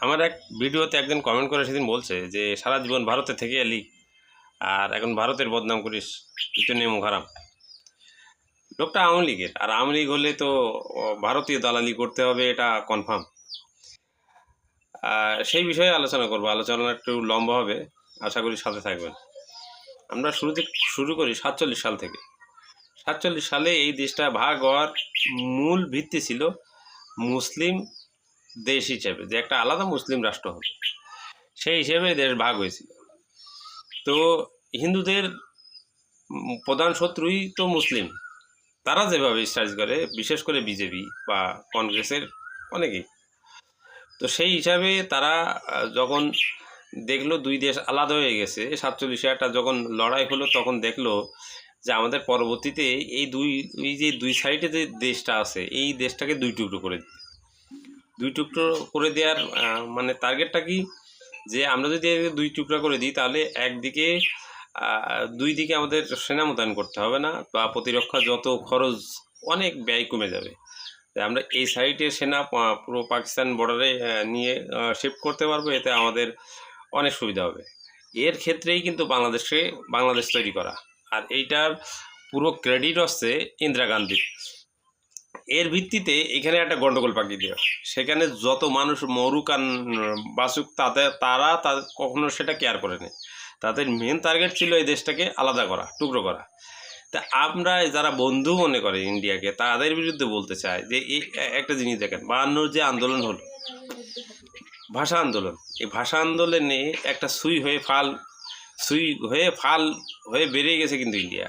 আমার এক ভিডিওতে একজন কমেন্ট করে সেদিন বলছে যে সারা জীবন ভারতে থেকে এলি আর এখন ভারতের বদনাম করিস, তুই তো নেমু খারাপ। লোকটা আওয়ামী লীগের, আর আওয়ামী লীগ হলে তো ভারতীয় দালালি করতে হবে, এটা কনফার্ম। সেই বিষয়ে আলোচনা করবো, আলোচনা একটু লম্বা হবে, আশা করি সাথে থাকবেন। আমরা শুরু করি 47 সাল থেকে। 47 সালে এই দেশটা ভাগ হওয়ার মূল ভিত্তি ছিল মুসলিম দেশ হিসেবে, যে একটা আলাদা মুসলিম রাষ্ট্র হবে, সেই হিসেবে দেশ ভাগ হয়েছিল। তো হিন্দুদের প্রধান শত্রুই তো মুসলিম, তারা যেভাবে স্ট্রাইক করে, বিশেষ করে বিজেপি বা কংগ্রেসের অনেকেই। তো সেই হিসাবে তারা যখন দেখলো দুই দেশ আলাদা হয়ে গেছে, 47-এ একটা যখন লড়াই হলো, তখন দেখলো যে আমাদের পরবর্তীতে এই যে দুই সাইডে যে দেশটা আছে, এই দেশটাকে দুই টুকরো করে দেওয়ার মানে টার্গেটটা কি, যে আমরা যদি দুই টুকরা করে দিই তাহলে একদিকে দুই দিকে আমাদের সেনা মোতায়েন করতে হবে না, বা প্রতিরক্ষা যত খরচ অনেক ব্যয় কমে যাবে। আমরা এই সাইডে সেনা পুরো পাকিস্তান বর্ডারে নিয়ে শিফট করতে পারবো, এতে আমাদের অনেক সুবিধা হবে। এর ক্ষেত্রেই কিন্তু বাংলাদেশ তৈরি করা, আর এইটার পুরো ক্রেডিট হচ্ছে ইন্দিরা গান্ধীর। এর ভিত্তিতে এখানে একটা গন্ডগোল পাকিয়ে দেওয়া, সেখানে যত মানুষ মরুক আর বাসুক, তারা কখনো সেটা কেয়ার করে নেয়। তাদের মেন টার্গেট ছিল এই দেশটাকে আলাদা করা, টুকরো করা। তা আমরা যারা বন্ধু মনে করে ইন্ডিয়াকে, তাদের বিরুদ্ধে বলতে চাই যে এই একটা জিনিস দেখেন, 52 যে আন্দোলন হলো, ভাষা আন্দোলন, এই ভাষা আন্দোলনে একটা সুই হয়ে ফাল হয়ে বেরিয়ে গেছে কিন্তু ইন্ডিয়া।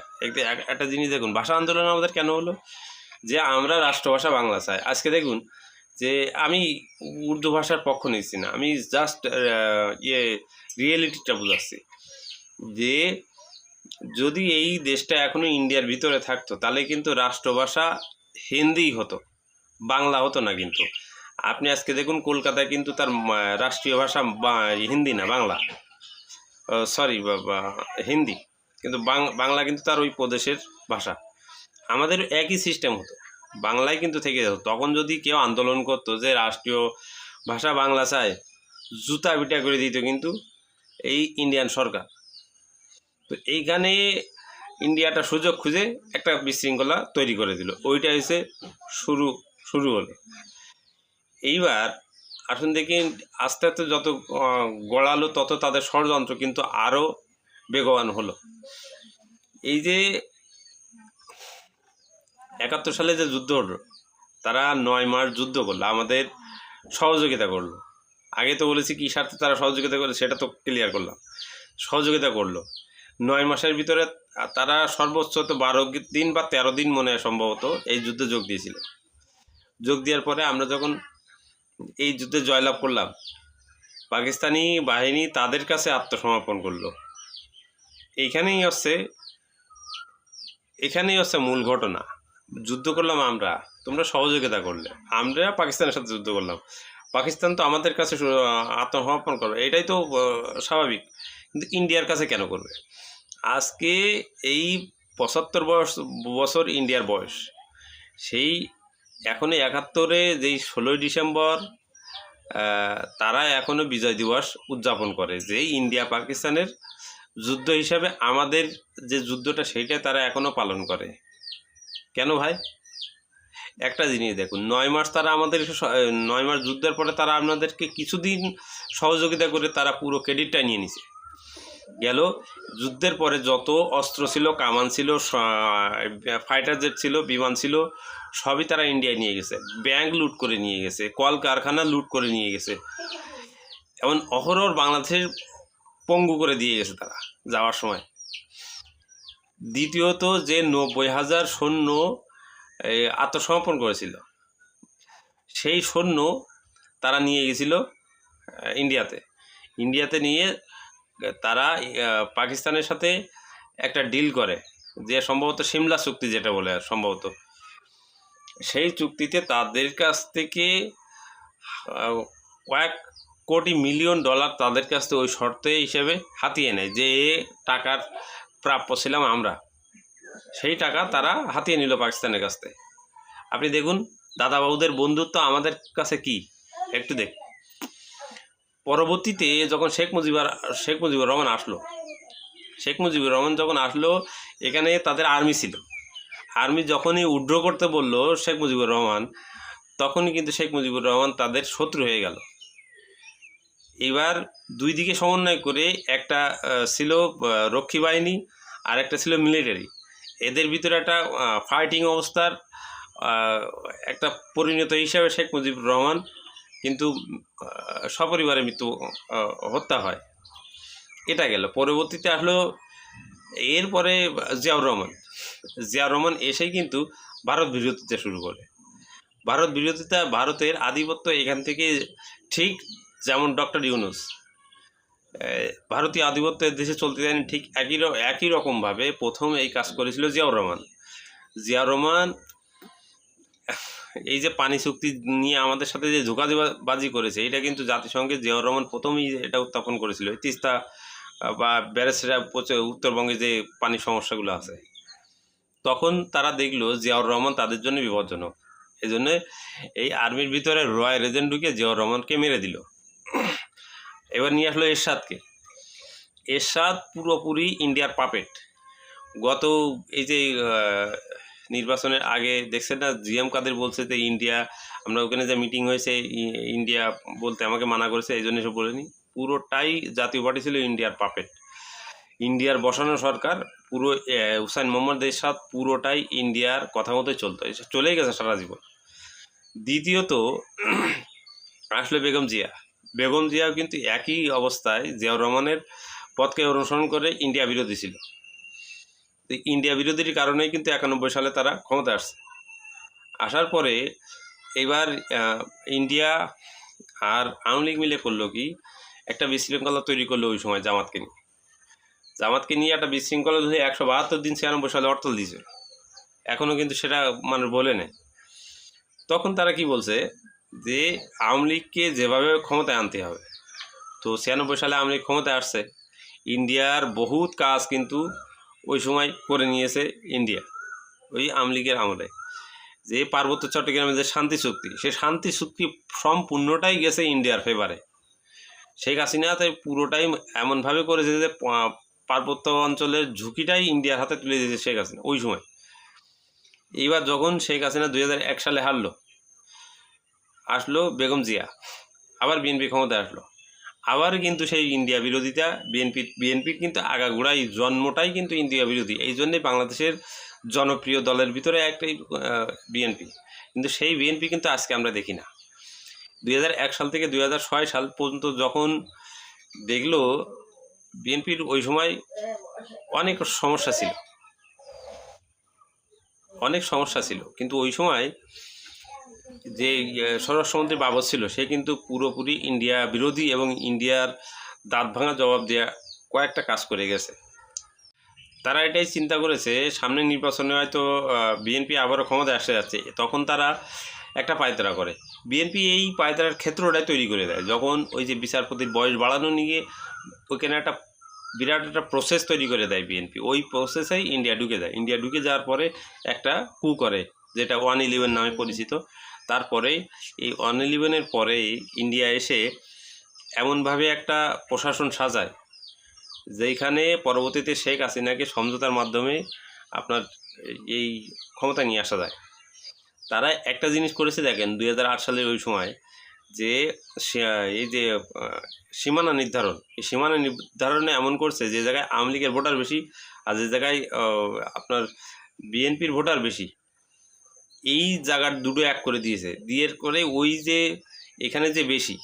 একটা জিনিস দেখুন, ভাষা আন্দোলন আমাদের কেন হলো, যে আমরা রাষ্ট্রভাষা বাংলা চাই। আজকে দেখুন যে আমি উর্দু ভাষার পক্ষ নিচ্ছি না, আমি জাস্ট রিয়েলিটিটা বুঝাচ্ছি, যে যদি এই দেশটা এখনো ইন্ডিয়ার ভিতরে থাকতো তাহলে কিন্তু রাষ্ট্রভাষা হিন্দি হতো, বাংলা হতো না। কিন্তু আপনি আজকে দেখুন কলকাতায় কিন্তু তার রাষ্ট্রীয় ভাষা হিন্দি না, বাংলা, সরি হিন্দি, কিন্তু বাংলা কিন্তু তার ওই প্রদেশের ভাষা। আমাদের একই সিস্টেম হতো, বাংলায় কিন্তু থেকে যেত। তখন যদি কেউ আন্দোলন করতো যে রাষ্ট্রীয় ভাষা বাংলা চায়, জুতা পিটা করে দিত কিন্তু এই ইন্ডিয়ান সরকার। তো এইখানে ইন্ডিয়াটা সুযোগ খুঁজে একটা বিশৃঙ্খলা তৈরি করে দিল, ওইটা হয়েছে শুরু হলো। এইবার আসুন দেখি, আস্তে আস্তে যত গড়ালো তত তাদের ষড়যন্ত্র কিন্তু আরও বেগবান হলো। এই যে 71 সালে যে যুদ্ধ হলো, তারা 9 মাস যুদ্ধ করলো, আমাদের সহযোগিতা করলো। আগে তো বলেছি কি স্বার্থে তারা সহযোগিতা করলো, সেটা তো ক্লিয়ার করলাম। সহযোগিতা করলো 9 মাসের ভিতরে, তারা সর্বোচ্চ তো 12 দিন বা 13 দিন মনে হয় সম্ভবত এই যুদ্ধে যোগ দিয়েছিল। যোগ দেওয়ার পরে আমরা যখন এই যুদ্ধে জয়লাভ করলাম, পাকিস্তানি বাহিনী তাদের কাছে আত্মসমর্পণ করলো। এখানেই হচ্ছে মূল ঘটনা। যুদ্ধ করলাম আমরা, তোমরা সহযোগিতা করলে, আমরা পাকিস্তানের সাথে যুদ্ধ করলাম, পাকিস্তান তো আমাদের কাছে আত্মসমর্পণ করবে, এটাই তো স্বাভাবিক। কিন্তু ইন্ডিয়ার কাছে কেন করবে? আজকে এই 75 বছর ইন্ডিয়ার বয়স, সেই এখনও 71-এ যেই 16ই ডিসেম্বর তারা এখনও বিজয় দিবস উদযাপন করে, যে ইন্ডিয়া পাকিস্তানের যুদ্ধ হিসাবে আমাদের যে যুদ্ধটা সেইটা তারা এখনও পালন করে। কেন ভাই? একটা জিনিস দেখুন, 9 মাস তারা আমাদের 9 মাস যুদ্ধের পরে তারা আপনাদেরকে কিছুদিন সহযোগিতা করে তারা পুরো ক্রেডিটটা নিয়ে নিছে। গেল যুদ্ধের পরে যত অস্ত্র ছিল, কামান ছিল, ফাইটার জেট ছিল, বিমান ছিল, সবই তারা ইন্ডিয়ায় নিয়ে গেছে। ব্যাংক লুট করে নিয়ে গেছে, কল কারখানা লুট করে নিয়ে গেছে, এমন অহরহ বাংলাদেশের পঙ্গু করে দিয়ে গেছে তারা যাওয়ার সময়। দ্বিতীয়ত, যে 90,000 সৈন্য আত্মসমর্পণ করেছিল, সেই সৈন্য তারা নিয়ে গেছিল ইন্ডিয়াতে নিয়ে তারা পাকিস্তানের সাথে একটা ডিল করে, যে সম্ভবত সিমলা চুক্তি যেটা বলে, সম্ভবত সেই চুক্তিতে তাদের কাছ থেকে কয়েক কোটি মিলিয়ন ডলার তাদের কাছ থেকে ওই শর্তে হিসেবে হাতিয়ে নেয়, যে টাকার প্রাপ্য ছিলাম আমরা, সেই টাকা তারা হাতিয়ে নিল পাকিস্তানের কাছ থেকে। আপনি দেখুন দাদাবাবুদের বন্ধুত্ব আমাদের কাছে কি, একটু দেখ। পরবর্তীতে যখন শেখ মুজিবুর রহমান আসলো, শেখ মুজিবুর রহমান যখন আসলো, এখানে তাদের আর্মি ছিল। আর্মি যখনই উইথড্র করতে বলল শেখ মুজিবুর রহমান, তখনই কিন্তু শেখ মুজিবুর রহমান তাদের শত্রু হয়ে গেল। এবার দুই দিকে সমন্বয় করে একটা ছিল রক্ষী বাহিনী আর একটা ছিল মিলিটারি। এদের ভিতরে একটা ফাইটিং অবস্থার একটা পরিণত হিসাবে শেখ মুজিবুর রহমান কিন্তু সপরিবারে হত্যা হয়। এটা গেল। পরবর্তীতে আসলো এরপরে জিয়াউর রহমান এসেই কিন্তু ভারত বিরোধিতা শুরু করে। ভারতের আধিপত্য এখান থেকে, ঠিক যেমন ডক্টর ইউনূস ভারতীয় আধিপত্য দেশে চলতে দেয়নি, ঠিক একই রকমভাবে প্রথম এই কাজ করেছিল জিয়াউর রহমান। এই যে পানি চুক্তি নিয়ে আমাদের সাথে যে ধোঁকাবাজি করেছে, এটা কিন্তু জাতিসংঘে জিয়াউর রহমান প্রথমেই এটা উত্থাপন করেছিল। তিস্তা বা ব্যারেজটা উত্তরবঙ্গে যে পানির সমস্যাগুলো আছে, তখন তারা দেখলো জিয়াউর রহমান তাদের জন্য বিপজ্জনক। এই জন্য এই আর্মির ভিতরে রয়্যাল এজেন্ট ঢুকে জিয়াউর রহমানকে মেরে দিল। এবার নিয়ে আসলো এরশাদ পুরোপুরি ইন্ডিয়ার পাপেট। গত এই যে নির্বাচনের আগে দেখছেন না, জিএম কাদের বলছে যে ইন্ডিয়া, আমরা ওখানে যে মিটিং হয়েছে ইন্ডিয়া বলতে আমাকে মানা করেছে, এই জন্য এসব বলিনি। পুরোটাই জাতীয় পার্টি ছিল ইন্ডিয়ার পাপেট। ইন্ডিয়ার বসানো সরকার পুরো হুসাইন মোহাম্মদ এরশাদ পুরোটাই ইন্ডিয়ার কথা মতোই চলতো, চলেই গেছে সারা জীবন। দ্বিতীয়ত আসলে বেগম জিয়াও কিন্তু একই অবস্থায় জিয়াউর রহমানের পথকে অনুসরণ করে ইন্ডিয়া বিরোধী ছিল। তো ইন্ডিয়া বিরোধীর কারণেই কিন্তু 91 সালে তারা ক্ষমতা আসছে। আসার পরে এবার ইন্ডিয়া আর আওয়ামী লীগ মিলে করলো কি, একটা বিশৃঙ্খলা তৈরি করলো ওই সময় জামাতকে নিয়ে একটা বিশৃঙ্খলা ধরে 172 দিন 96 সালে হরতাল দিয়েছে। এখনও কিন্তু সেটা মানুষ বলে নেয়। তখন তারা কি বলছে যে আওয়ামী লীগকে যেভাবে ক্ষমতায় আনতে হবে। তো 96 সালে আওয়ামী লীগ ক্ষমতায় আসছে, ইন্ডিয়ার বহুত কাজ কিন্তু ওই সময় করে নিয়েছে ইন্ডিয়া, ওই আওয়ামী লীগের আমলে। যে পার্বত্য চট্টগ্রামের যে শান্তি চুক্তি, সেই শান্তি চুক্তি সম্পূর্ণটাই গেছে ইন্ডিয়ার ফেভারে। শেখ হাসিনা তাই পুরোটাই এমনভাবে করেছে যে পার্বত্য অঞ্চলের ঝুঁকিটাই ইন্ডিয়ার হাতে তুলে দিয়েছে শেখ হাসিনা ওই সময়। এইবার যখন শেখ হাসিনা 2001 সালে আসলো বেগম জিয়া, আবার বিএনপি ক্ষমতায় আসলো, আবার কিন্তু সেই ইন্ডিয়া বিরোধিতা। বিএনপির কিন্তু আগাগোড়াই জন্মটাই কিন্তু ইন্ডিয়া বিরোধী। এই জন্যই বাংলাদেশের জনপ্রিয় দলের ভিতরে একটাই বিএনপি, কিন্তু সেই বিএনপি কিন্তু আজকে আমরা দেখি না। 2001 সাল থেকে 2006 সাল পর্যন্ত যখন দেখলো বিএনপির ওই সময় অনেক সমস্যা ছিল, কিন্তু ওই সময় যে স্বরাষ্ট্রমন্ত্রী বাবর ছিল, সে কিন্তু পুরোপুরি ইন্ডিয়া বিরোধী এবং ইন্ডিয়ার দাঁত ভাঙা জবাব দেওয়া কয়েকটা কাজ করে গেছে। তারা এটাই চিন্তা করেছে সামনে নির্বাচনে হয়তো বিএনপি আবারও ক্ষমতায় আসতে যাচ্ছে, তখন তারা একটা পায়তারা করে। বিএনপি এই পায়তারার ক্ষেত্রটাই তৈরি করে দেয় যখন ওই যে বিচারপতির বয়স বাড়ানো নিয়ে ওইখানে একটা বিরাট একটা প্রসেস তৈরি করে দেয় বিএনপি। ওই প্রসেসেই ইন্ডিয়া ঢুকে যাওয়ার পরে একটা কু করে, যেটা 111 নামে পরিচিত। তারপরে এই 111-এর পরে ইন্ডিয়া এসে এমনভাবে একটা প্রশাসন সাজায় যেখানে পরবর্তীতে শেখ হাসিনাকে সমঝোতার মাধ্যমে আপনার এই ক্ষমতা নিয়ে আসা যায়। তারা একটা জিনিস করেছে দেখেন, 2008 সালের ওই সময় যে এই যে সীমানা নির্ধারণ, এই সীমানা নির্ধারণে এমন করছে যে জায়গায় আওয়ামী লীগের ভোটার বেশি আর যে জায়গায় আপনার বিএনপির ভোটার বেশি, এই জায়গার দুটো এক করে দিয়েছে। করে ওই যে এখানে যে বেশি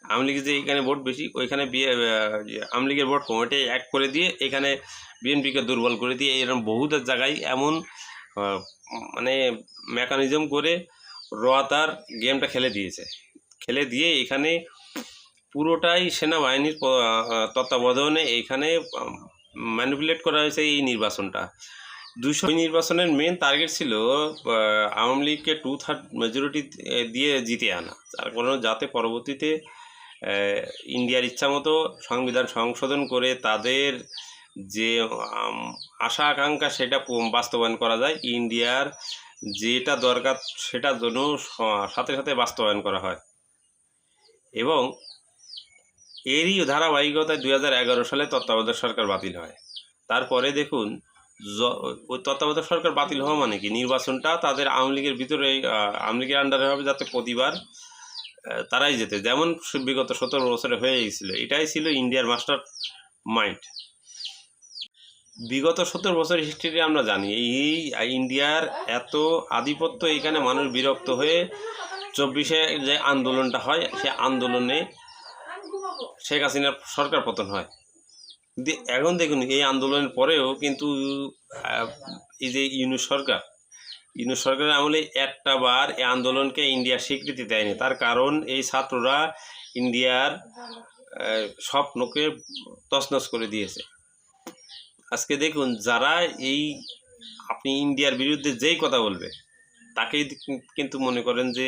আওয়ামী লীগের যে এখানে ভোট বেশি, ওইখানে আওয়ামী লীগের ভোট কম, এটাই এক করে দিয়ে এখানে বিএনপিকে দুর্বল করে দিয়ে এরকম বহুত জায়গায় এমন মানে মেকানিজম করে তার গেমটা খেলে দিয়ে এখানে পুরোটাই সেনাবাহিনীর তত্ত্বাবধানে এখানে ম্যানিপুলেট করা হয়েছে এই নির্বাচনটা। নির্বাচনের মেন টার্গেট ছিল আওয়ামী লীগকে 2/3 মেজরিটি দিয়ে জিতে আনা, তার কারণ যাতে পরবর্তীতে ইন্ডিয়ার ইচ্ছামতো সংবিধান সংশোধন করে তাদের যে আশা আকাঙ্ক্ষা সেটা বাস্তবায়ন করা যায়, ইন্ডিয়ার যেটা দরকার সেটা যেন সাথে সাথে বাস্তবায়ন করা হয়। এবং এরই ধারাবাহিকতায় 2011 সালে তত্ত্বাবধায়ক সরকার বাতিল হয়। তারপরে দেখুন ওই তত্ত্বাবধায়ক সরকার বাতিল হওয়া মানে কি, নির্বাচনটা তাদের আওয়ামী লীগের ভিতরে আওয়ামী লীগের আন্ডারে হবে, যাতে প্রতিবার তারাই যেতে, যেমন বিগত 17 বছরে হয়ে গেছিল। এটাই ছিল ইন্ডিয়ার মাস্টার মাইন্ড। বিগত 17 বছরের হিস্ট্রি আমরা জানি, এই ইন্ডিয়ার এত আধিপত্য, এখানে মানুষ বিরক্ত হয়ে 24-এ যে আন্দোলনটা হয়, সে আন্দোলনে শেখ হাসিনার সরকার পতন হয়। কিন্তু এখন দেখুন, এই আন্দোলনের পরেও কিন্তু এই যে ইউনূস সরকারের আমলে একটা বার এই আন্দোলনকে ইন্ডিয়ার স্বীকৃতি দেয়নি। তার কারণ এই ছাত্ররা ইন্ডিয়ার স্বপ্নকে তছনছ করে দিয়েছে। আজকে দেখুন, যারা এই আপনি ইন্ডিয়ার বিরুদ্ধে যেই কথা বলবে, তাকেই কিন্তু মনে করেন যে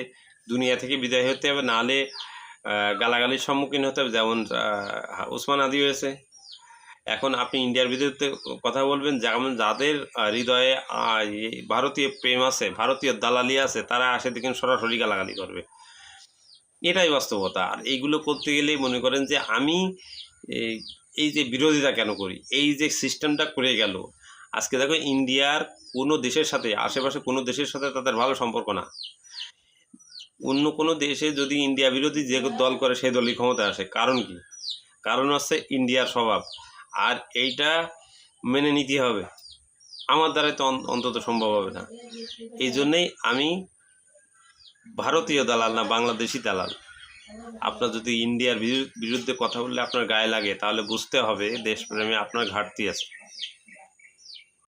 দুনিয়া থেকে বিদায় হতে হবে, নাহলে গালাগালির সম্মুখীন হতে হবে, যেমন ওসমান আদি হয়েছে। এখন আপনি ইন্ডিয়ার বিরুদ্ধে কথা বলবেন, যেমন যাদের হৃদয়ে ভারতীয় প্রেম আছে, ভারতীয় দালালি আছে, তারা আসে দেখেন সরাসরি গালাগালি করবে। এটাই বাস্তবতা। আর এইগুলো করতে গেলে মনে করেন যে আমি এই যে বিরোধিতা কেন করি, এই যে সিস্টেমটা করে গেল। আজকে দেখো, ইন্ডিয়ার কোনো দেশের সাথে, আশেপাশে কোনো দেশের সাথে তাদের ভালো সম্পর্ক না। অন্য কোনো দেশে যদি ইন্ডিয়া বিরোধী যে দল করে, সেই দলই ক্ষমতা আসে। কারণ কি? কারণ হচ্ছে ইন্ডিয়ার স্বভাব। আর এইটা মেনে নিতে হবে, আমার দ্বারাই তো অন্তত সম্ভব হবে না। এই জন্যেই আমি ভারতীয় দালাল না, বাংলাদেশি দালাল। আপনার যদি ইন্ডিয়ার বিরুদ্ধে কথা বললে আপনার গায়ে লাগে, তাহলে বুঝতে হবে দেশপ্রেমে আপনার ঘাটতি আছে।